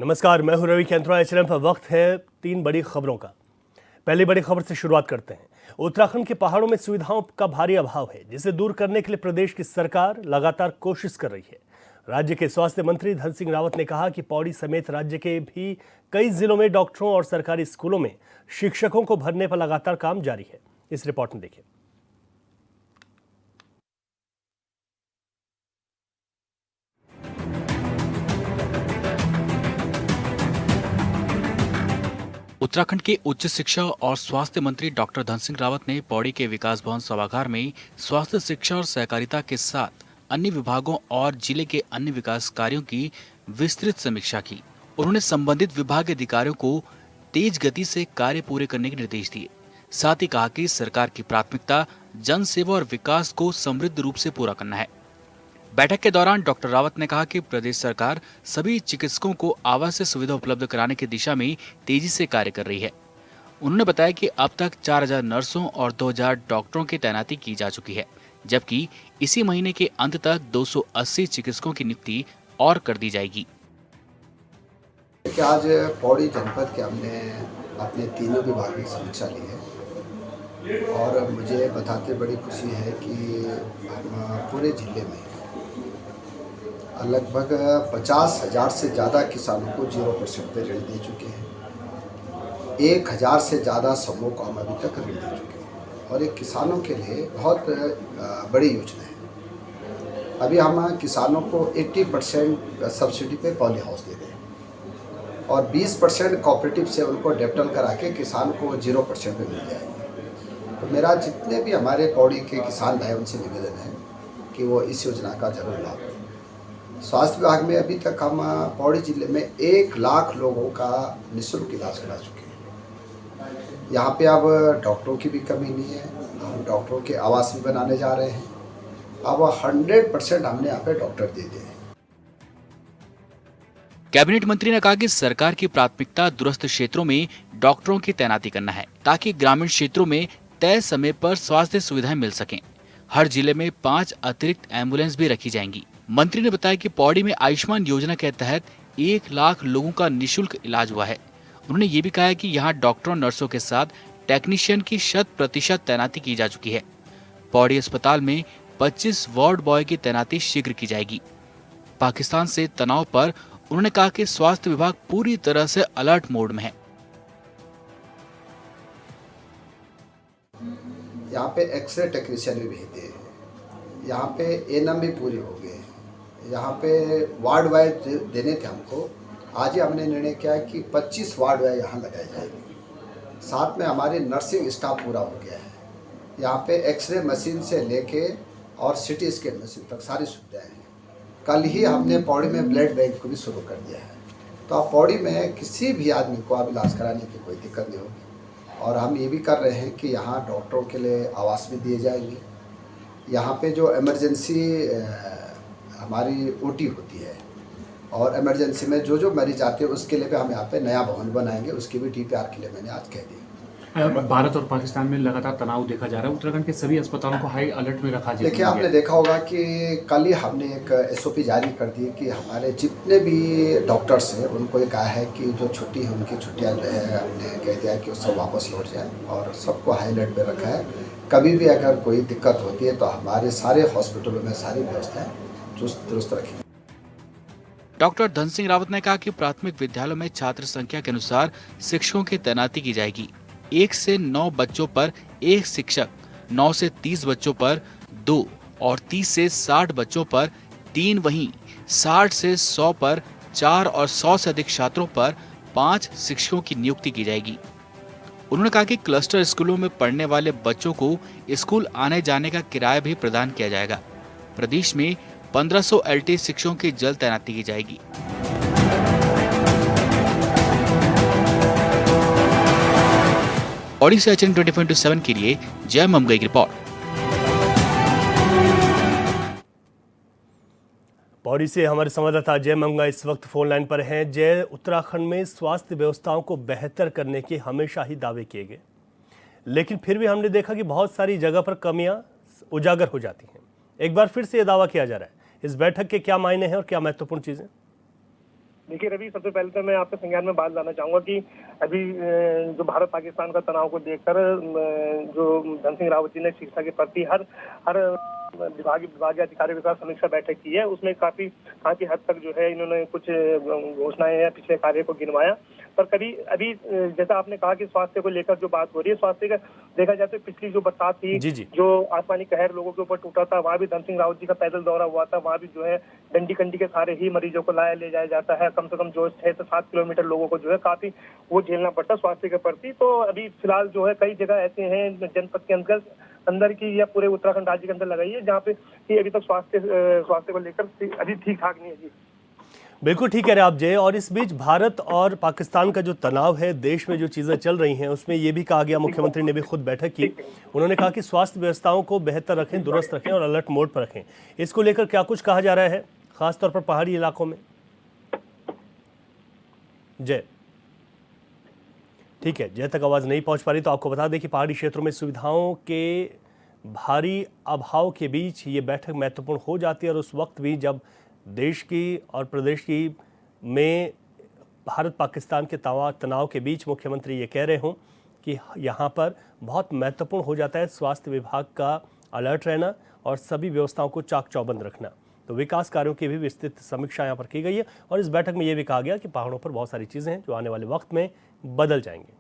नमस्कार, मैं हूं रवि कैंथरा। एचएनएम पर वक्त है 3 बड़ी खबरों का। पहली बड़ी खबर से शुरुआत करते हैं। उत्तराखंड के पहाड़ों में सुविधाओं का भारी अभाव है, जिसे दूर करने के लिए प्रदेश की सरकार लगातार कोशिश कर रही है। राज्य के स्वास्थ्य मंत्री धन सिंह रावत ने कहा कि पौड़ी समेत राज्य के भी कई जिलों में डॉक्टरों और सरकारी स्कूलों में शिक्षकों को भरने पर लगातार काम जारी है। इस रिपोर्ट में देखिए। उत्तराखंड के उच्च शिक्षा और स्वास्थ्य मंत्री डॉक्टर धन सिंह रावत ने पौड़ी के विकास भवन सभागार में स्वास्थ्य, शिक्षा और सहकारिता के साथ अन्य विभागों और जिले के अन्य विकास कार्यों की विस्तृत समीक्षा की। उन्होंने संबंधित विभाग अधिकारियों को तेज गति से कार्य पूरे करने के निर्देश दिए। साथ ही कहा कि सरकार की प्राथमिकता जन सेवा और विकास को समृद्ध रूप से पूरा करना है। बैठक के दौरान डॉक्टर रावत ने कहा कि प्रदेश सरकार सभी चिकित्सकों को आवासीय सुविधा उपलब्ध कराने की दिशा में तेजी से कार्य कर रही है। उन्होंने बताया कि अब तक 4000 नर्सों और 2000 डॉक्टरों की तैनाती की जा चुकी है, जबकि इसी महीने के अंत तक 280 चिकित्सकों की नियुक्ति और कर दी जाएगी। आज पौड़ी जनपद के हमने अपने तीनों विभाग की समीक्षा ली है और मुझे बताते बड़ी खुशी है कि हम पूरे जिले में लगभग 50,000 से ज़्यादा किसानों को 0% पे ऋण दे चुके हैं। 1000 से ज़्यादा समूह को हम अभी तक ऋण दे चुके हैं और ये किसानों के लिए बहुत बड़ी योजना है। अभी हम किसानों को 80% सब्सिडी पे पॉली हाउस दे रहे हैं और 20% कोऑपरेटिव से उनको डेप्टल करा के किसान को 0% पे मिल जाएगी। तो मेरा जितने भी हमारे पौड़ी के किसान भाई उनसे निवेदन है कि वो इस योजना का जरूर लाभ लें। स्वास्थ्य विभाग में अभी तक हम पौड़ी जिले में 1 लाख लोगों का निःशुल्क इलाज करा चुके हैं। यहाँ पे अब डॉक्टरों की भी कमी नहीं है। हम डॉक्टरों के आवास भी बनाने जा रहे हैं। अब 100% हमने यहाँ पे डॉक्टर दे दिए हैं। कैबिनेट मंत्री ने कहा कि सरकार की प्राथमिकता दूरस्थ क्षेत्रों में डॉक्टरों की तैनाती करना है, ताकि ग्रामीण क्षेत्रों में तय समय पर स्वास्थ्य सुविधाएं मिल सकें। हर जिले में 5 अतिरिक्त एम्बुलेंस भी रखी जाएंगी। मंत्री ने बताया कि पौड़ी में आयुष्मान योजना के तहत 1 लाख लोगों का निःशुल्क इलाज हुआ है। उन्होंने ये भी कहा है कि यहाँ डॉक्टरों, नर्सों के साथ टेक्नीशियन की 100% तैनाती की जा चुकी है। पौड़ी अस्पताल में 25 वार्ड बॉय की तैनाती शीघ्र की जाएगी। पाकिस्तान से तनाव पर उन्होंने कहा कि स्वास्थ्य विभाग पूरी तरह से अलर्ट मोड में है। यहाँ पे एक्सरे टेक्नीशियन भी भेज दिए, यहाँ पे एएनएम भी पूरी हो गए, यहाँ पे वार्ड वाइज देने थे हमको। आज ही हमने निर्णय किया है कि 25 वार्ड वाइज यहाँ लगाए जाएंगे। साथ में हमारे नर्सिंग स्टाफ पूरा हो गया है। यहाँ पे एक्सरे मशीन से लेके और सिटी स्कैन मशीन तक सारी सुविधाएं हैं। कल ही हमने पौड़ी में ब्लड बैंक को भी शुरू कर दिया है। तो अब पौड़ी में किसी भी आदमी को अब इलाज कराने की कोई दिक्कत नहीं होगी। और हम ये भी कर रहे हैं कि यहाँ डॉक्टरों के लिए आवास भी दिए जाएंगे। यहाँ पे जो इमरजेंसी हमारी ओटी होती है और इमरजेंसी में जो मरीज आते हैं उसके लिए भी हम यहाँ पे नया भवन बनाएंगे। उसकी भी डीपीआर के लिए मैंने आज कह दी। भारत और पाकिस्तान में लगातार तनाव देखा जा रहा है। उत्तराखंड के सभी अस्पतालों को हाई अलर्ट में रखा जाए। देखिए, आपने देखा होगा कि कल ही हमने एक एसओपी जारी कर दी कि हमारे जितने भी डॉक्टर्स हैं उनको ये कहा है कि जो छुट्टी है उनकी छुट्टियाँ जो है हमने कह दिया कि सब वापस लौट जाए और सबको हाई अलर्ट पे रखा है। कभी भी अगर कोई दिक्कत होती है तो हमारे सारे हॉस्पिटलों में सारी व्यवस्थाएं चुस्त दुरुस्त रखें। डॉक्टर धन सिंह रावत ने कहा कि प्राथमिक विद्यालयों में छात्र संख्या के अनुसार शिक्षकों की तैनाती की जाएगी। 1 से 9 बच्चों पर 1 शिक्षक, 9 से 30 बच्चों पर 2 और 30 से 60 बच्चों पर 3, वहीं 60 से 100 पर 4 और 100 से अधिक छात्रों पर 5 शिक्षकों की नियुक्ति की जाएगी। उन्होंने कहा कि क्लस्टर स्कूलों में पढ़ने वाले बच्चों को स्कूल आने जाने का किराया भी प्रदान किया जाएगा। प्रदेश में 1500 एलटी शिक्षकों की जल्द तैनाती की जाएगी। पौड़ी से एचएन 24/7 के लिए जय ममगई की रिपोर्ट। पौड़ी से हमारे संवाददाता जय मंगा इस वक्त फोन लाइन पर हैं। जय, उत्तराखंड में स्वास्थ्य व्यवस्थाओं को बेहतर करने के हमेशा ही दावे किए गए, लेकिन फिर भी हमने देखा कि बहुत सारी जगह पर कमियां उजागर हो जाती हैं। एक बार फिर से यह दावा किया जा रहा है। इस बैठक के क्या मायने हैं और क्या महत्वपूर्ण चीजें? देखिए रवि, सबसे पहले तो मैं आपके संज्ञान में बात लाना चाहूंगा कि अभी जो भारत पाकिस्तान का तनाव को देखकर जो धन सिंह रावत जी ने शिक्षा के प्रति हर हर विभागीय अधिकारी के साथ समीक्षा बैठक की है, उसमें काफी हद तक जो है इन्होंने कुछ घोषणाएं या पिछले कार्य को गिनवाया। पर कभी अभी जैसा आपने कहा कि स्वास्थ्य को लेकर जो बात हो रही है, स्वास्थ्य का देखा जाए तो पिछली जो बरसात थी, जो आसमानी कहर लोगों के ऊपर टूटा था, वहाँ भी धन सिंह रावत जी का पैदल दौरा हुआ था। वहाँ भी जो है डंडी कंडी के सारे ही मरीजों को ले जाया जाता है। कम से कम जो 6 से 7 किलोमीटर लोगों को जो है काफी वो झेलना पड़ता है स्वास्थ्य के प्रति। तो अभी फिलहाल जो है कई जगह ऐसे हैं जनपद के अंदर की या पूरे उत्तराखंड राज्य के अंदर लगाई है जहाँ पे कि अभी तक स्वास्थ्य को लेकर अभी ठीक ठाक नहीं है जी। बिल्कुल ठीक कह रहे हैं आप जय। और इस बीच भारत और पाकिस्तान का जो तनाव है, देश में जो चीज़ें चल रही हैं, उसमें ये भी कहा गया, मुख्यमंत्री ने भी खुद बैठक की, उन्होंने कहा कि स्वास्थ्य व्यवस्थाओं को बेहतर रखें, दुरुस्त रखें और अलर्ट मोड पर रखें। इसको लेकर क्या कुछ कहा जा रहा है, खासतौर पर पहाड़ी इलाकों में? जय, ठीक है, जय तक आवाज़ नहीं पहुंच पा रही, तो आपको बता दें कि पहाड़ी क्षेत्रों में सुविधाओं के भारी अभाव के बीच ये बैठक महत्वपूर्ण हो जाती है। और उस वक्त भी जब देश की और प्रदेश की में भारत पाकिस्तान के तनाव के बीच मुख्यमंत्री ये कह रहे हों कि यहाँ पर बहुत महत्वपूर्ण हो जाता है स्वास्थ्य विभाग का अलर्ट रहना और सभी व्यवस्थाओं को चाक चौबंद रखना। तो विकास कार्यों की भी विस्तृत समीक्षा यहाँ पर की गई है। और इस बैठक में ये भी कहा गया कि पहाड़ों पर बहुत सारी चीज़ें हैं जो आने वाले वक्त में बदल जाएंगी।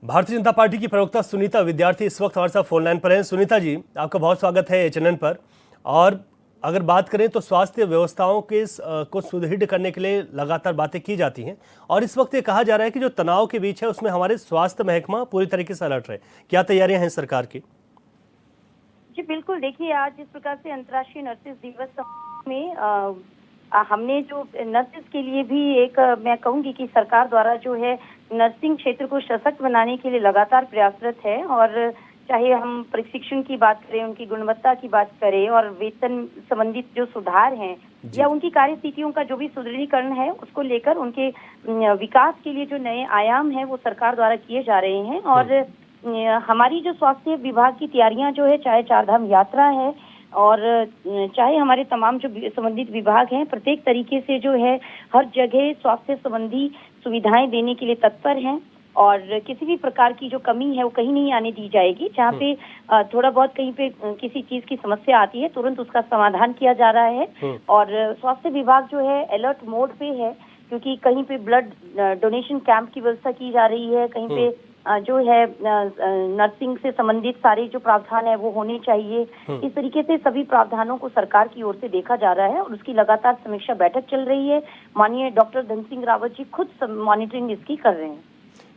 भारतीय जनता पार्टी की प्रवक्ता सुनीता विद्यार्थी इस वक्त हमारे साथ फोन लाइन पर हैं। सुनीता जी, आपका बहुत स्वागत है एचएनएन पर। और अगर बात करें तो स्वास्थ्य व्यवस्थाओं के को सुदृढ़ करने के लिए लगातार बातें की जाती हैं और इस वक्त ये कहा जा रहा है कि जो तनाव के बीच है उसमें हमारे स्वास्थ्य महकमा पूरी तरीके से अलर्ट रहे। क्या तैयारियां हैं सरकार की? जी बिल्कुल, देखिए आज इस प्रकार से अंतर्राष्ट्रीय नर्सेज दिवस में हमने जो नर्सेज के लिए भी एक मैं कहूंगी कि सरकार द्वारा जो है नर्सिंग क्षेत्र को सशक्त बनाने के लिए लगातार प्रयासरत है। और चाहे हम प्रशिक्षण की बात करें, उनकी गुणवत्ता की बात करें और वेतन संबंधित जो सुधार हैं या उनकी कार्यस्थितियों का जो भी सुदृढ़ीकरण है, उसको लेकर उनके विकास के लिए जो नए आयाम है वो सरकार द्वारा किए जा रहे हैं। और हमारी जो स्वास्थ्य विभाग की तैयारियां जो है, चाहे चारधाम यात्रा है और चाहे हमारे तमाम जो संबंधित विभाग हैं, प्रत्येक तरीके से जो है हर जगह स्वास्थ्य संबंधी सुविधाएं देने के लिए तत्पर हैं। और किसी भी प्रकार की जो कमी है वो कहीं नहीं आने दी जाएगी। जहाँ पे थोड़ा बहुत कहीं पे किसी चीज की समस्या आती है, तुरंत उसका समाधान किया जा रहा है। और स्वास्थ्य विभाग जो है अलर्ट मोड पे है, क्योंकि कहीं पे ब्लड डोनेशन कैंप की व्यवस्था की जा रही है, कहीं पे जो है नर्सिंग से संबंधित सारे जो प्रावधान है वो होने चाहिए। इस तरीके से सभी प्रावधानों को सरकार की ओर से देखा जा रहा है और उसकी लगातार समीक्षा बैठक चल रही है। माननीय डॉक्टर धन सिंह रावत जी खुद मॉनिटरिंग इसकी कर रहे हैं।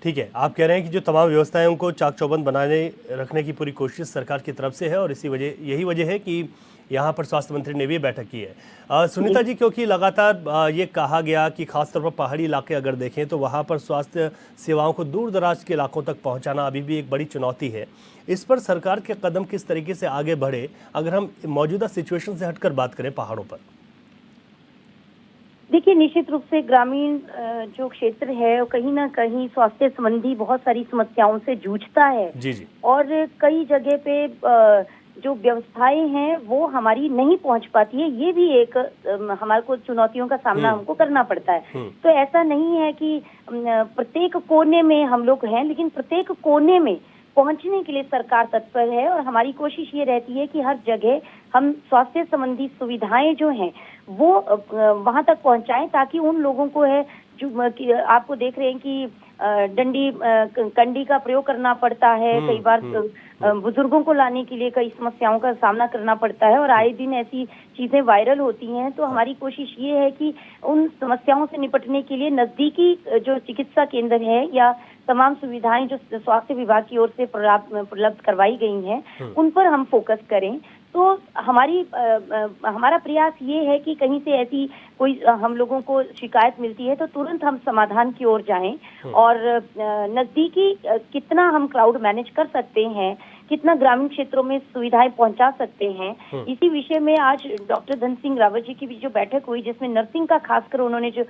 ठीक है, आप कह रहे हैं कि जो तमाम व्यवस्थाएं उनको चाक चौबंद बनाने रखने की पूरी कोशिश सरकार की तरफ से है और यही वजह है कि यहाँ पर स्वास्थ्य मंत्री ने भी बैठक की है। सुनीता जी, क्योंकि लगातार ये कहा गया कि खासतौर पर पहाड़ी इलाके अगर देखें तो वहाँ पर स्वास्थ्य सेवाओं को दूर दराज के इलाकों तक पहुँचाना अभी भी एक बड़ी चुनौती है। इस पर सरकार के कदम किस तरीके से आगे बढ़े, अगर हम मौजूदा सिचुएशन से हटकर बात करें पहाड़ों पर? देखिए, निश्चित रूप से ग्रामीण जो क्षेत्र है वो कहीं ना कहीं स्वास्थ्य संबंधी बहुत सारी समस्याओं से जूझता है। जी। और कई जगह पे जो व्यवस्थाएं हैं वो हमारी नहीं पहुंच पाती है। ये भी एक हमारे को चुनौतियों का सामना हमको करना पड़ता है। तो ऐसा नहीं है कि प्रत्येक कोने में हम लोग हैं, लेकिन प्रत्येक कोने में पहुंचने के लिए सरकार तत्पर है। और हमारी कोशिश ये रहती है कि हर जगह हम स्वास्थ्य संबंधी सुविधाएं जो हैं वो वहां तक पहुंचाएं, ताकि उन लोगों को है जो आपको देख रहे हैं कि डंडी कंडी का प्रयोग करना पड़ता है, कई बार बुजुर्गों को लाने के लिए कई समस्याओं का सामना करना पड़ता है और आए दिन ऐसी चीजें वायरल होती हैं। तो हमारी कोशिश ये है कि उन समस्याओं से निपटने के लिए नजदीकी जो चिकित्सा केंद्र है या तमाम सुविधाएं जो स्वास्थ्य विभाग की ओर से उपलब्ध करवाई गई हैं उन पर हम फोकस करें। तो हमारा प्रयास ये है कि कहीं से ऐसी कोई हम लोगों को शिकायत मिलती है तो तुरंत हम समाधान की ओर जाएं और नजदीकी कितना हम क्राउड मैनेज कर सकते हैं, कितना ग्रामीण क्षेत्रों में सुविधाएं पहुंचा सकते हैं, इसी विषय में आज डॉक्टर धन सिंह रावत जी की भी जो बैठक हुई, जिसमें नर्सिंग का खासकर उन्होंने जो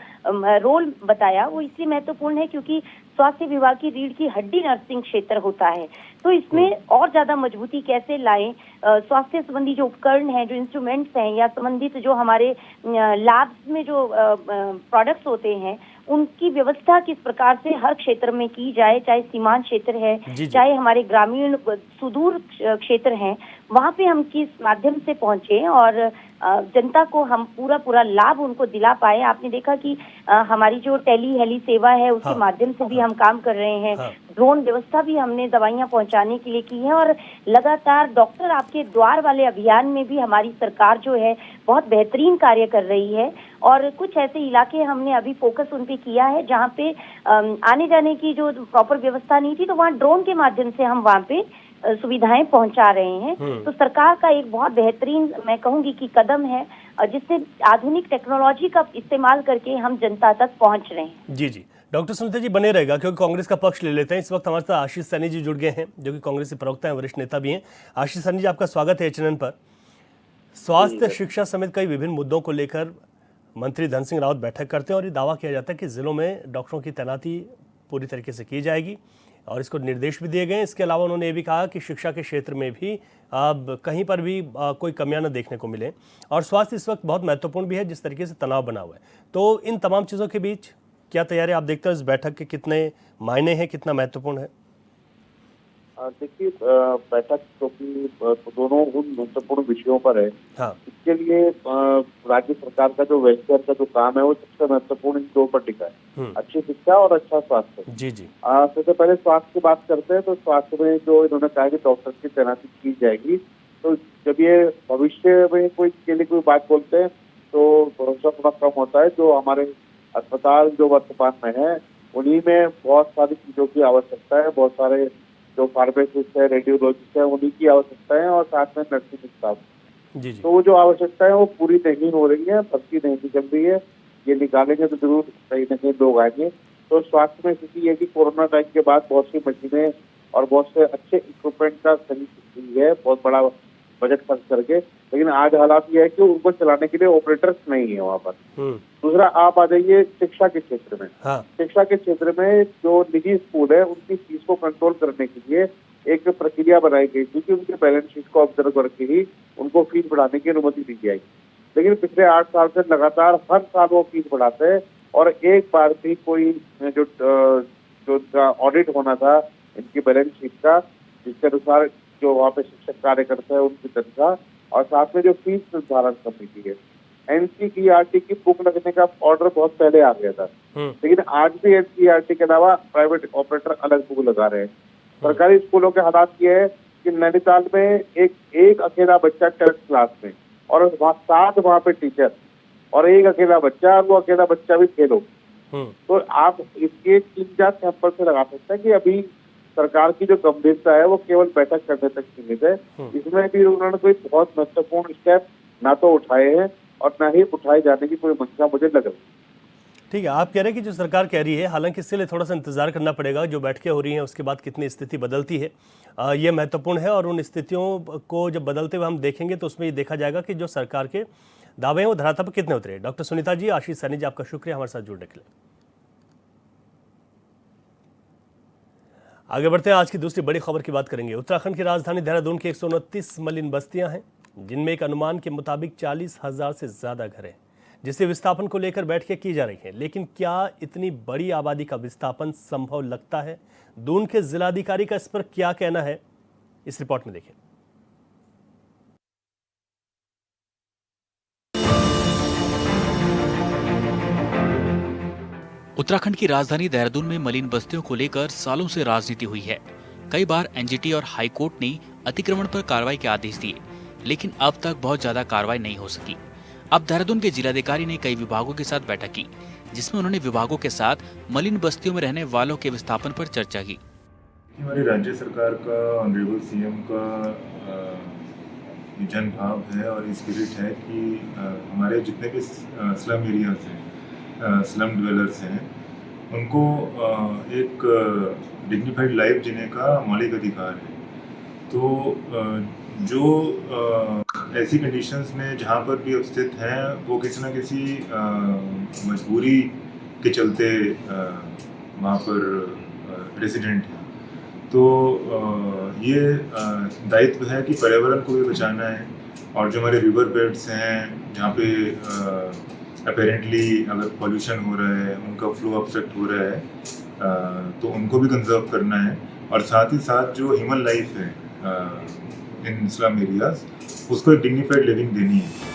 रोल बताया, वो इसलिए महत्वपूर्ण है क्योंकि स्वास्थ्य विभाग की रीढ़ की हड्डी नर्सिंग क्षेत्र होता है। तो इसमें और ज्यादा मजबूती कैसे लाएं, स्वास्थ्य संबंधी जो उपकरण हैं, जो इंस्ट्रूमेंट्स हैं या संबंधित जो हमारे लैब्स में जो प्रोडक्ट्स होते हैं, उनकी व्यवस्था किस प्रकार से हर क्षेत्र में की जाए, चाहे सीमांत क्षेत्र है, चाहे हमारे ग्रामीण सुदूर क्षेत्र हैं, वहाँ पे हम किस माध्यम से पहुंचे और जनता को हम पूरा लाभ उनको दिला पाए। आपने देखा कि हमारी जो हेली सेवा है उसके माध्यम से भी हम काम कर रहे हैं। ड्रोन व्यवस्था भी हमने दवाइयां पहुंचाने के लिए की है और लगातार डॉक्टर आपके द्वार वाले अभियान में भी हमारी सरकार जो है बहुत बेहतरीन कार्य कर रही है। और कुछ ऐसे इलाके हमने अभी फोकस उन पे किया है जहाँ पे आने जाने की जो प्रॉपर व्यवस्था नहीं थी, तो वहाँ ड्रोन के माध्यम से हम वहाँ पे सुविधाएं पहुंचा रहे हैं। तो सरकार का एक बहुत बेहतरीन मैं कहूंगी कि कदम है जिससे आधुनिक टेक्नोलॉजी का इस्तेमाल करके हम जनता तक पहुंच रहे हैं। जी डॉक्टर सुनीता जी बने रहेगा, क्योंकि कांग्रेस का पक्ष ले लेते हैं। इस वक्त हमारे साथ आशीष सैनी जी जुड़ गए हैं, जो कि कांग्रेस के प्रवक्ता हैं, वरिष्ठ नेता भी हैं। आशीष सैनी जी, आपका स्वागत है एचएनएन पर। स्वास्थ्य, शिक्षा समेत कई विभिन्न मुद्दों को लेकर मंत्री धन सिंह रावत बैठक करते हैं और ये दावा किया जाता है कि जिलों में डॉक्टरों की तैनाती पूरी तरीके से की जाएगी और इसको निर्देश भी दिए गए हैं। इसके अलावा उन्होंने ये भी कहा कि शिक्षा के क्षेत्र में भी अब कहीं पर भी कोई कमियां न देखने को मिले और स्वास्थ्य इस वक्त बहुत महत्वपूर्ण भी है, जिस तरीके से तनाव बना हुआ है। तो इन तमाम चीज़ों के बीच क्या तैयारी आप देखते हो? इस बैठक के कितने मायने हैं, कितना महत्वपूर्ण है? देखिए, बैठक क्योंकि दोनों उन महत्वपूर्ण विषयों पर है, इसके लिए राज्य सरकार का जो वेलफेयर का जो काम है वो सबसे महत्वपूर्ण इन दो पर टिका है, अच्छी शिक्षा और अच्छा स्वास्थ्य। जी सबसे पहले स्वास्थ्य की बात करते हैं तो स्वास्थ्य में जो इन्होंने कहा कि डॉक्टर की तैनाती की जाएगी, तो जब ये भविष्य में कोई के लिए कोई बात बोलते हैं तो भरोसा थोड़ा कम होता है। जो हमारे अस्पताल जो वर्तमान में है उन्हीं में बहुत सारी चीजों की आवश्यकता है, बहुत सारे जो फार्मासिस्ट है, रेडियोलॉजिस्ट है, उन्हीं की आवश्यकता है और साथ में नर्सिंग स्टाफ। तो वो जो आवश्यकता है वो पूरी नहीं हो रही है, भर्ती नहीं निकल रही है। ये निकालेंगे तो जरूर कहीं न कहीं लोग आएंगे। तो स्वास्थ्य में स्थिति है कि कोरोना टाइम के बाद बहुत सी मशीनें और बहुत से अच्छे इक्विपमेंट का खरीद है, बहुत बड़ा बजट खर्च करके, लेकिन आज हालात ये है कि उनको चलाने के लिए ऑपरेटर्स नहीं है वहाँ पर। दूसरा, आप आ जाइए शिक्षा के क्षेत्र में। शिक्षा के क्षेत्र में जो निजी स्कूल है उनकी फीस को कंट्रोल करने के लिए एक प्रक्रिया बनाई गई थी कि उनके बैलेंस शीट को ऑब्जर्व करके ही उनको फीस बढ़ाने की अनुमति दी जाएगी। लेकिन पिछले 8 साल से लगातार हर साल वो फीस बढ़ाते हैं और एक बार भी कोई जो ऑडिट होना था इनकी बैलेंस शीट का, जिसके अनुसार जो वहाँ पे शिक्षक कार्य करते हैं उनकी तनख्वाह और साथ में जो फीस निर्धारण समिति है, एनसीईआरटी की बुक लगने का ऑर्डर बहुत पहले आ गया था, लेकिन आज भी एनसीईआरटी के अलावा प्राइवेट ऑपरेटर अलग बुक लगा रहे हैं। सरकारी स्कूलों के हालात ये है कि नैनीताल में एक अकेला बच्चा 10th क्लास में और वहाँ पे टीचर और एक अकेला बच्चा, और वो अकेला बच्चा भी फेल हो। तो आप इसके 3-4 सैंपल से लगा सकते हैं कि अभी सरकार की जो गंभीरता है वो केवल बैठक करने तक सीमित है। इसमें भी उन्होंने कोई बहुत महत्वपूर्ण स्टेप ना तो उठाए हैं और ना ही उठाए जाने की कोई मंशा मुझे लग रही है। ठीक है, आप कह रहे हैं कि जो सरकार कह रही है, हालांकि इसके लिए थोड़ा सा इंतजार करना पड़ेगा, जो बैठकें हो रही हैं उसके बाद कितनी स्थिति बदलती है ये महत्वपूर्ण है। और उन स्थितियों को जब बदलते हुए हम देखेंगे तो उसमें ये देखा जाएगा कि जो सरकार के दावे हैं वो धरातल पर कितने उतरे। डॉक्टर सुनीता जी, आशीष सैनी जी, आपका शुक्रिया हमारे साथ जुड़ने के लिए। आगे बढ़ते हैं, आज की दूसरी बड़ी खबर की बात करेंगे। उत्तराखंड की राजधानी देहरादून की 129 मलिन बस्तियां हैं, जिनमें एक अनुमान के मुताबिक 40,000 से ज्यादा घर हैं, जिससे विस्थापन को लेकर बैठकें की जा रही हैं। लेकिन क्या इतनी बड़ी आबादी का विस्थापन संभव लगता है? दून के जिलाधिकारी का इस पर क्या कहना है, इस रिपोर्ट में देखें। उत्तराखंड की राजधानी देहरादून में मलिन बस्तियों को लेकर सालों से राजनीति हुई है। कई बार एनजीटी और हाईकोर्ट ने अतिक्रमण पर कार्रवाई के आदेश दिए, लेकिन अब तक बहुत ज्यादा कार्रवाई नहीं हो सकी। अब देहरादून के जिलाधिकारी ने कई विभागों के साथ बैठक की, जिसमें उन्होंने विभागों के साथ मलिन बस्तियों में रहने वालों के विस्थापन पर चर्चा की। हमारी राज्य सरकार का, ऑनरेबल सीएम का ये जन भाव है और ये स्पिरिट है कि हमारे जितने भी स्लम एरियाज हैं, स्लम ड्वेलर्स हैं, उनको एक डिग्निफाइड लाइफ जीने का मौलिक अधिकार है। तो जो ऐसी कंडीशंस में जहाँ पर भी स्थित हैं, वो किसी न किसी मजबूरी के चलते वहाँ पर रेजिडेंट हैं। तो ये दायित्व है कि पर्यावरण को भी बचाना है, और जो हमारे रिवर बेड्स हैं जहाँ पे अपेरेंटली अगर पॉल्यूशन हो रहा है, उनका फ्लो ऑब्स्ट्रक्ट हो रहा है, तो उनको भी कंजर्व करना है, और साथ ही साथ जो ह्यूमन लाइफ है इन स्लम एरियाज, उसको एक डिग्निफाइड लिविंग देनी है।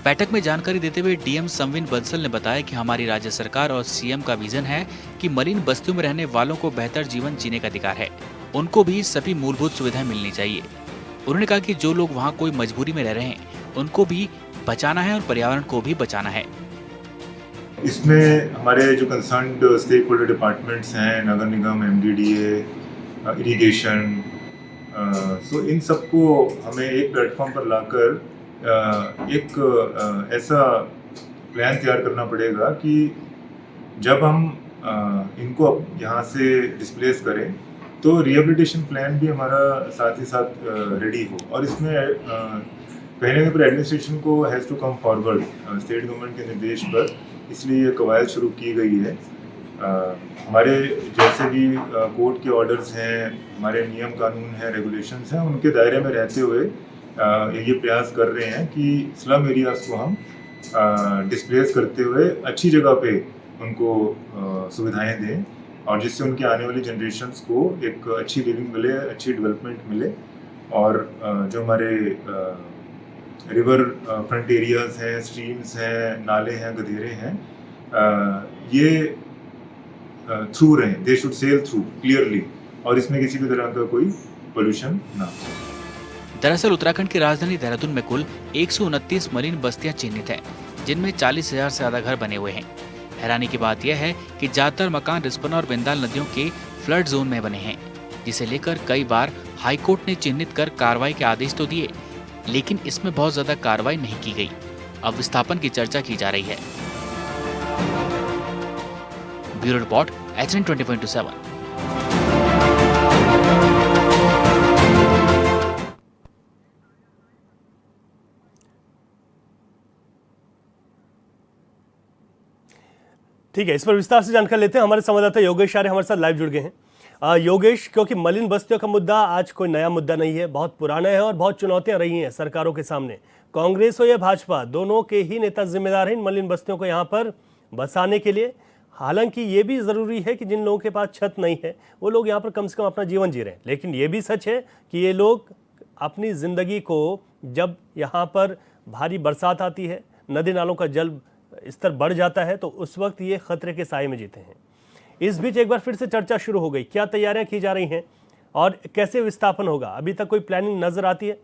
बैठक में जानकारी देते हुए डीएम संविन बंसल ने बताया कि हमारी राज्य सरकार और सीएम का विजन है कि मरीन बस्तियों में रहने वालों को बेहतर जीवन जीने का अधिकार है, उनको भी सभी मूलभूत सुविधाएं मिलनी चाहिए। उन्होंने कहा कि जो लोग वहां कोई मजबूरी में रह रहे हैं, उनको भी बचाना है और पर्यावरण को भी बचाना है। इसमें हमारे जो कंसर्न्ड स्टेक होल्डर डिपार्टमेंट्स हैं, नगर निगम, एमडीडीए, इरिगेशन, सो इन सबको हमें एक प्लेटफॉर्म पर लाकर एक ऐसा प्लान तैयार करना पड़ेगा कि जब हम इनको यहाँ से डिस्प्लेस करें, तो रिहेबिलिटेशन प्लान भी हमारा साथ ही साथ रेडी हो। और इसमें कहीं ना कहीं पर एडमिनिस्ट्रेशन को has to come forward state government के निर्देश पर, इसलिए ये कवायद शुरू की गई है। हमारे जैसे भी कोर्ट के ऑर्डर्स हैं, हमारे नियम कानून हैं, रेगुलेशंस हैं, उनके दायरे में रहते हुए ये प्रयास कर रहे हैं कि स्लम एरियाज को हम डिस्प्लेस करते हुए अच्छी जगह पे उनको सुविधाएं दें, और जिससे उनके आने वाली जनरेशन्स को एक अच्छी लिविंग मिले, अच्छी डेवलपमेंट मिले। और जो हमारे रिवर फ्रंट एरियाज हैं, स्ट्रीम्स हैं, नाले हैं, गधेरे हैं, ये थ्रू रहें, they should sell through clearly, और इसमें किसी भी तरह का कोई पोल्यूशन ना हो। दरअसल उत्तराखंड की राजधानी देहरादून में कुल 129 मरीन बस्तियां चिन्हित हैं, जिनमें 40,000 से ज्यादा घर बने हुए हैं। हैरानी की बात यह है कि ज्यादातर मकान रिस्पना और बिंदाल नदियों के फ्लड जोन में बने हैं, जिसे लेकर कई बार हाईकोर्ट ने चिन्हित कर कार्रवाई के आदेश तो दिए, लेकिन इसमें बहुत ज्यादा कार्रवाई नहीं की गई। अब विस्थापन की चर्चा की जा रही है। Bureau report, HN 24/7। ठीक है, इस पर विस्तार से जानकारी लेते हैं। हमारे संवाददाता योगेश आर्य हमारे साथ लाइव जुड़ गए हैं। योगेश, क्योंकि मलिन बस्तियों का मुद्दा आज कोई नया मुद्दा नहीं है, बहुत पुराना है और बहुत चुनौतियां रही हैं सरकारों के सामने। कांग्रेस हो या भाजपा, दोनों के ही नेता जिम्मेदार हैं इन मलिन बस्तियों को यहाँ पर बसाने के लिए। हालांकि ये भी ज़रूरी है कि जिन लोगों के पास छत नहीं है, वो लोग यहाँ पर कम से कम अपना जीवन जी रहे हैं। लेकिन ये भी सच है कि ये लोग अपनी ज़िंदगी को, जब यहाँ पर भारी बरसात आती है, नदी नालों का जल स्तर बढ़ जाता है, तो उस वक्त ये खतरे के साए में जीते हैं। इस बीच एक बार फिर से चर्चा शुरू हो गई, क्या तैयारियां की जा रही हैं और कैसे विस्थापन होगा? अभी तक कोई प्लानिंग नजर आती है?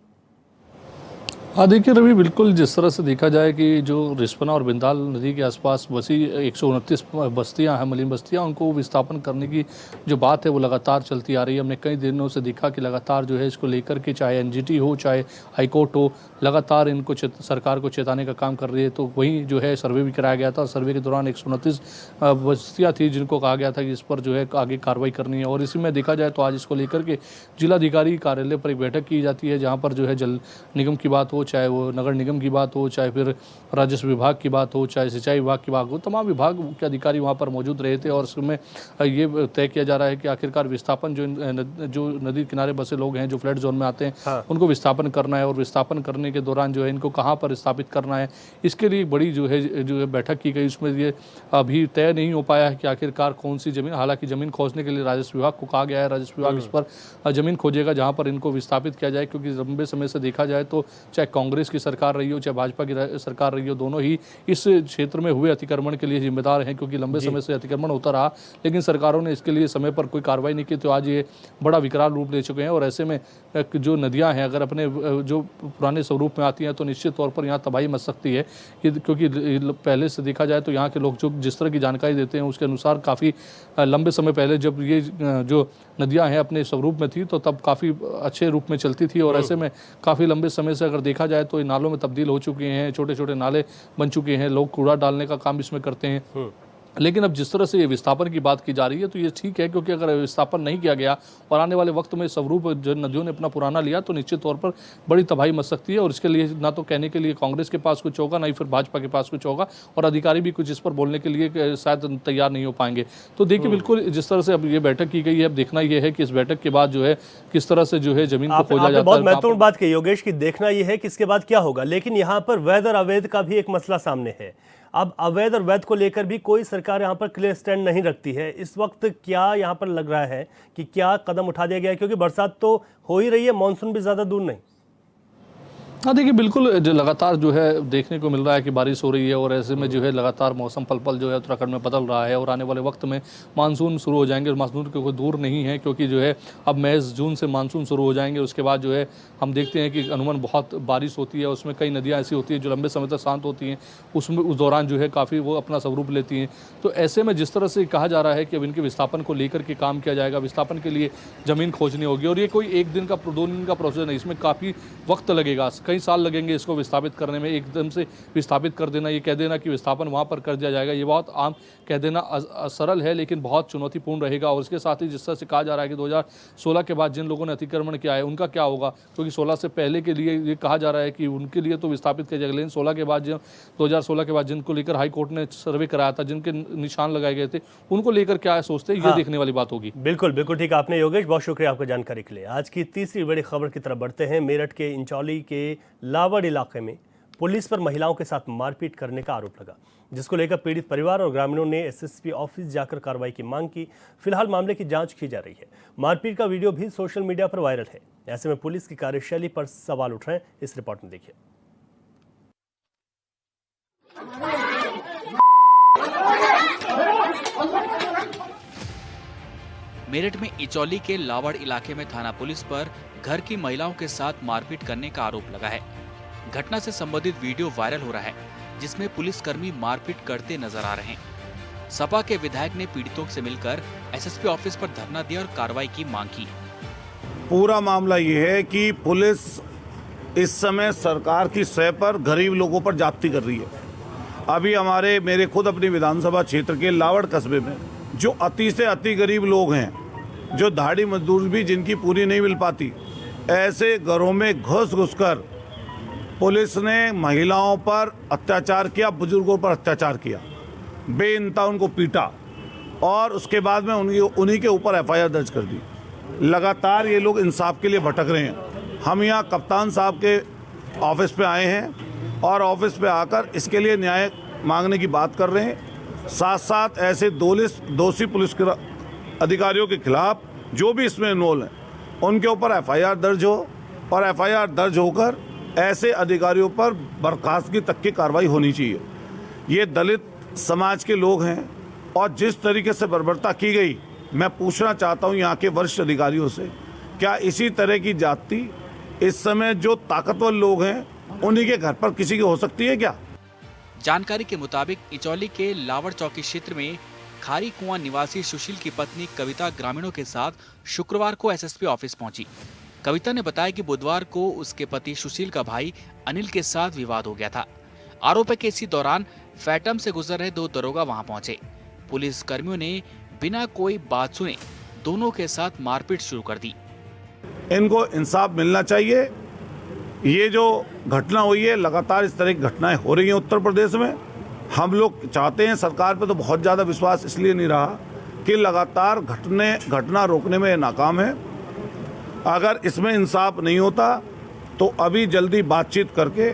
हाँ देखिए रवि, बिल्कुल जिस तरह से देखा जाए कि जो रिस्पना और बिंदाल नदी के आसपास बसी 129 बस्तियां हैं, मलिन बस्तियां, उनको विस्थापन करने की जो बात है वो लगातार चलती आ रही है। हमने कई दिनों से देखा कि लगातार जो है इसको लेकर के, चाहे एनजीटी हो चाहे हाईकोर्ट हो, लगातार इनको सरकार को चेताने का काम कर रही है। तो वहीं जो है सर्वे भी कराया गया था। सर्वे के दौरान 129 बस्तियाँ थी जिनको कहा गया था कि इस पर जो है आगे कार्रवाई करनी है। और इसी में देखा जाए तो आज इसको लेकर के जिलाधिकारी कार्यालय पर एक बैठक की जाती है, जहाँ पर जो है जल निगम की बात हो, चाहे वो नगर निगम की बात हो, चाहे फिर राजस्व विभाग की बात हो, चाहे सिंचाई विभाग की बात हो, तमाम विभाग के अधिकारी वहाँ पर मौजूद रहे थे। और उसमें ये तय किया जा रहा है कि आखिरकार विस्थापन जो नदी किनारे बसे लोग हैं, जो फ्लड जोन में आते हैं, हाँ, उनको विस्थापन करना है। और विस्थापन करने के दौरान जो है इनको कहाँ पर स्थापित करना है, इसके लिए बड़ी जो है बैठक की गई। उसमें ये अभी तय नहीं हो पाया है कि आखिरकार कौन सी जमीन, हालांकि जमीन खोजने के लिए राजस्व विभाग को कहा गया है, राजस्व विभाग इस पर जमीन खोजेगा जहाँ पर इनको विस्थापित किया जाए। क्योंकि लंबे समय से देखा जाए तो चाहे कांग्रेस की सरकार रही हो चाहे भाजपा की सरकार रही हो, दोनों ही इस क्षेत्र में हुए अतिक्रमण के लिए जिम्मेदार हैं, क्योंकि लंबे समय से अतिक्रमण होता रहा लेकिन सरकारों ने इसके लिए समय पर कोई कार्रवाई नहीं की। तो आज ये बड़ा विकराल रूप ले चुके हैं और ऐसे में जो नदियाँ हैं अगर अपने जो पुराने स्वरूप में आती हैं तो निश्चित तौर पर यहाँ तबाही मच सकती है, क्योंकि पहले से देखा जाए तो यहाँ के लोग जो जिस तरह की जानकारी देते हैं उसके अनुसार काफ़ी लंबे समय पहले जब ये जो नदियाँ हैं अपने स्वरूप में थी तो तब काफ़ी अच्छे रूप में चलती थी और ऐसे में काफ़ी लंबे समय से अगर देखा जाए तो इन नालों में तब्दील हो चुके हैं, छोटे छोटे नाले बन चुके हैं, लोग कूड़ा डालने का काम इसमें करते हैं। लेकिन अब जिस तरह से ये विस्थापन की बात की जा रही है तो ये ठीक है, क्योंकि अगर विस्थापन नहीं किया गया और आने वाले वक्त में स्वरूप जो नदियों ने अपना पुराना लिया तो निश्चित तौर पर बड़ी तबाही मच सकती है और इसके लिए ना तो कहने के लिए कांग्रेस के पास कुछ होगा, ना ही फिर भाजपा के पास कुछ होगा और अधिकारी भी कुछ इस पर बोलने के लिए शायद तैयार नहीं हो पाएंगे। तो देखिए बिल्कुल जिस तरह से अब ये बैठक की गई है, अब देखना यह है कि इस बैठक के बाद जो है किस तरह से जो है जमीन को खोजा जाता है। बहुत महत्वपूर्ण बात की योगेश की, देखना यह है कि इसके बाद क्या होगा। लेकिन यहाँ पर वैध और अवैध का भी एक मसला सामने है। अब अवैध और वैध को लेकर भी कोई सरकार यहाँ पर क्लियर स्टैंड नहीं रखती है। इस वक्त क्या यहाँ पर लग रहा है कि क्या कदम उठा दिया गया है, क्योंकि बरसात तो हो ही रही है, मानसून भी ज्यादा दूर नहीं। हाँ देखिए बिल्कुल जो लगातार जो है देखने को मिल रहा है कि बारिश हो रही है और ऐसे में जो है लगातार मौसम पल पल जो है उत्तराखंड में बदल रहा है और आने वाले वक्त में मानसून शुरू हो जाएंगे और मानसून के कोई दूर नहीं है, क्योंकि जो है अब मई जून से मानसून शुरू हो जाएंगे। उसके बाद जो है हम देखते हैं कि अमूमन बहुत बारिश होती है, उसमें कई नदियाँ ऐसी होती हैं जो लंबे समय तक शांत होती हैं, उसमें उस दौरान जो है काफ़ी वो अपना स्वरूप लेती हैं। तो ऐसे में जिस तरह से कहा जा रहा है कि अब इनके विस्थापन को लेकर के काम किया जाएगा, विस्थापन के लिए ज़मीन खोजनी होगी और ये कोई एक दिन का 2 दिन का प्रोसेस नहीं, इसमें काफ़ी वक्त लगेगा, कई साल लगेंगे इसको विस्थापित करने में। एकदम से विस्थापित कर देना, ये कह देना कि विस्थापन वहाँ पर कर दिया जाएगा, ये बहुत आम कह देना सरल है लेकिन बहुत चुनौतीपूर्ण रहेगा। और इसके साथ ही जिस तरह से कहा जा रहा है कि 2016 के बाद जिन लोगों ने अतिक्रमण किया है उनका क्या होगा, क्योंकि 16 से पहले के लिए ये कहा जा रहा है कि उनके लिए तो विस्थापित किया जाएगा, लेकिन 2016 के बाद जिनको लेकर हाईकोर्ट ने सर्वे कराया था, जिनके निशान लगाए गए थे, उनको लेकर क्या सोचते हैं ये देखने वाली बात होगी। बिल्कुल बिल्कुल ठीक आपने योगेश, बहुत शुक्रिया आपको जानकारी के लिए। आज की तीसरी बड़ी खबर की तरफ बढ़ते हैं। मेरठ के इंचौली के लावड़ इलाके में पुलिस पर महिलाओं के साथ मारपीट करने का आरोप लगा, जिसको लेकर पीड़ित परिवार और ग्रामीणों ने एसएसपी ऑफिस जाकर कार्रवाई की मांग की। फिलहाल मामले की जांच की जा रही है। मारपीट का वीडियो भी सोशल मीडिया पर वायरल है। ऐसे में पुलिस की कार्यशैली पर सवाल उठ रहे हैं। इस रिपोर्ट में देखिए। मेरठ में इंचौली के लावड़ इलाके में थाना पुलिस पर घर की महिलाओं के साथ मारपीट करने का आरोप लगा है। घटना से संबंधित वीडियो वायरल हो रहा है, जिसमें पुलिसकर्मी मारपीट करते नजर आ रहे हैं। सपा के विधायक ने पीड़ितों से मिलकर एसएसपी ऑफिस पर धरना दिया और कार्रवाई की मांग की। पूरा मामला ये है कि पुलिस इस समय सरकार की सह पर गरीब लोगों पर जाप्ती कर रही है। अभी मेरे खुद अपनी विधानसभा क्षेत्र के लावड़ कस्बे में जो अति से अति गरीब लोग हैं, जो दिहाड़ी मजदूर भी जिनकी पूरी नहीं मिल पाती, ऐसे घरों में घुसकर पुलिस ने महिलाओं पर अत्याचार किया, बुजुर्गों पर अत्याचार किया, बेइंतहा उनको पीटा और उसके बाद में उन्हीं के ऊपर एफआईआर दर्ज कर दी। लगातार ये लोग इंसाफ के लिए भटक रहे हैं। हम यहाँ कप्तान साहब के ऑफिस पे आए हैं और ऑफिस पे आकर इसके लिए न्याय मांगने की बात कर रहे हैं। साथ साथ ऐसे दोषी पुलिस के अधिकारियों के खिलाफ जो भी इसमें इन्वॉल्व हैं उनके ऊपर एफआईआर दर्ज हो और एफआईआर दर्ज होकर ऐसे अधिकारियों पर बर्खास्तगी तक की कार्रवाई होनी चाहिए। ये दलित समाज के लोग हैं और जिस तरीके से बर्बरता की गई, मैं पूछना चाहता हूँ यहाँ के वरिष्ठ अधिकारियों से, क्या इसी तरह की जाति इस समय जो ताकतवर लोग हैं उन्हीं के घर पर किसी की हो सकती है क्या? जानकारी के मुताबिक इंचौली के लावड़ चौकी क्षेत्र में खारी कुआं निवासी सुशील की पत्नी कविता ग्रामीणों के साथ शुक्रवार को एसएसपी ऑफिस पहुंची। कविता ने बताया कि बुधवार को उसके पति सुशील का भाई अनिल के साथ विवाद हो गया था। आरोप है कि इसी दौरान फैटम से गुजर रहे 2 दरोगा वहां पहुंचे। पुलिस कर्मियों ने बिना कोई बात सुने दोनों के साथ मारपीट शुरू कर दी। इनको इंसाफ मिलना चाहिए। ये जो घटना हुई है, लगातार इस तरह की घटनाएं हो रही हैं उत्तर प्रदेश में। हम लोग चाहते हैं, सरकार पे तो बहुत ज़्यादा विश्वास इसलिए नहीं रहा कि लगातार घटना रोकने में नाकाम है। अगर इसमें इंसाफ नहीं होता तो अभी जल्दी बातचीत करके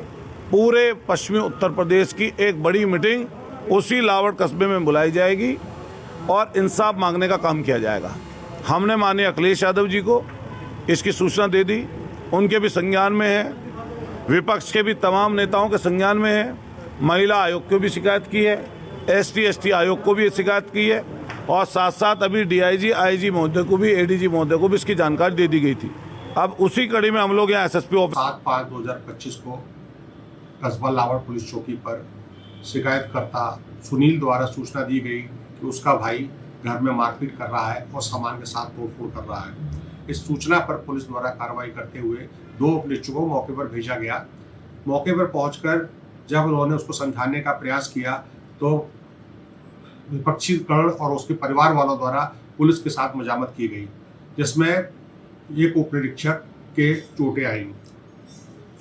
पूरे पश्चिमी उत्तर प्रदेश की एक बड़ी मीटिंग उसी लावड़ कस्बे में बुलाई जाएगी और इंसाफ मांगने का काम किया जाएगा। हमने माननीय अखिलेश यादव जी को इसकी सूचना दे दी, उनके भी संज्ञान में है। विपक्ष के भी तमाम नेताओं के संज्ञान में है। महिला आयोग को भी शिकायत की है, ST आयोग को भी शिकायत की है और साथ साथ अभी DIG IG महोदय को भी, ADG महोदय को भी इसकी जानकारी दे दी गई थी। अब उसी कड़ी में हम लोग यहाँ SSP ऑफिस 7/5/2025 को कस्बा लावड़ पुलिस चौकी पर शिकायतकर्ता सुनील द्वारा सूचना दी गई कि उसका भाई घर में मारपीट कर रहा है और सामान के साथ तोड़फोड़ कर रहा है। इस सूचना पर पुलिस द्वारा कार्रवाई करते हुए 2 पुलिसों को मौके पर भेजा गया। मौके पर पहुंचकर जब उन्होंने उसको समझाने का प्रयास किया तो विपक्षी कर्ण और उसके परिवार वालों द्वारा पुलिस के साथ मजामत की गई, जिसमें एक उप निरीक्षक के चोटें आई।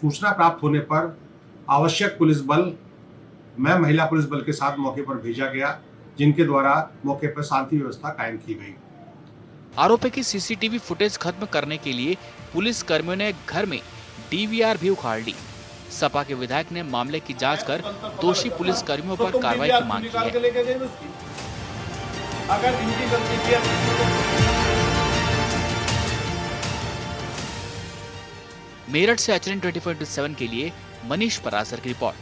सूचना प्राप्त होने पर आवश्यक पुलिस बल महिला पुलिस बल के साथ मौके पर भेजा गया, जिनके द्वारा मौके पर शांति व्यवस्था कायम की गई। आरोपी की CCTV फुटेज खत्म करने के लिए पुलिस कर्मियों ने घर में DVR भी उखाड़ ली। सपा के विधायक ने मामले की जांच कर दोषी पुलिस कर्मियों पर कार्रवाई की मांग की है। मेरठ से HN 24/7 के लिए मनीष परासर की रिपोर्ट।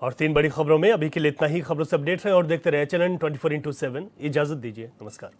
और 3 बड़ी खबरों में अभी के लिए इतना ही। खबरों से अपडेट रहे और देखते रहे HN 24/7। इजाजत दीजिए, नमस्कार।